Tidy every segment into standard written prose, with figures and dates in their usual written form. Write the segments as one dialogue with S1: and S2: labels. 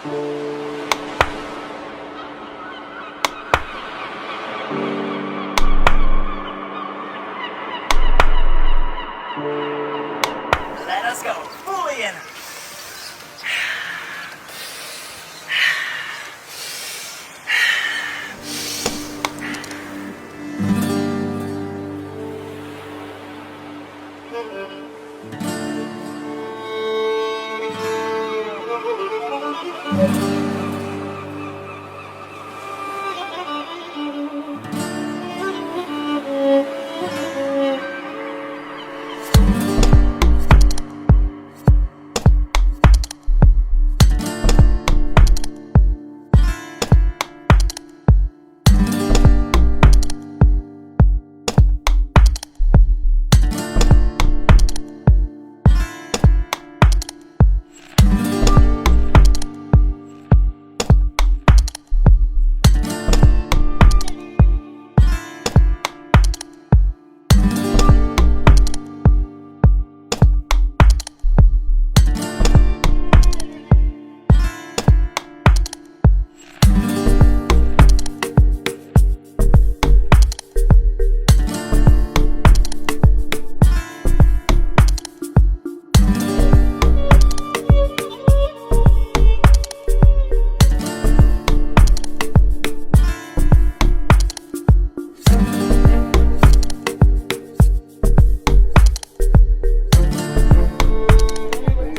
S1: Let us go fully in.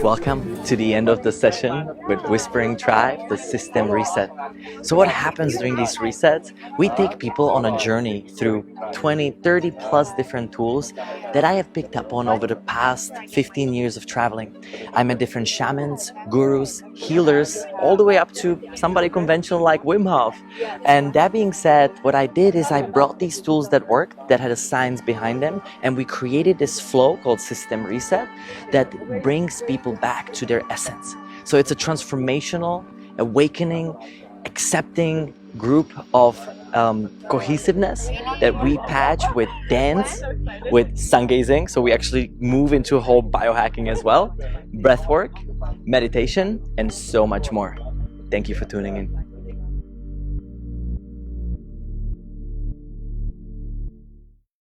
S1: Welcome to the end of the session with Whispering Tribe, the system reset. So what happens during these resets? We take people on a journey through 20, 30 plus different tools that I have picked up on over the past 15 years of traveling. I met different shamans, gurus, healers, all the way up to somebody conventional like Wim Hof. And that being said, what I did is I brought these tools that worked, that had a science behind them, and we created this flow called System Reset that brings people back to their essence. So it's a transformational, awakening, accepting group of cohesiveness that we patch with dance, with sun gazing. So we actually move into a whole biohacking as well, breath work, meditation, and so much more. Thank you for tuning in.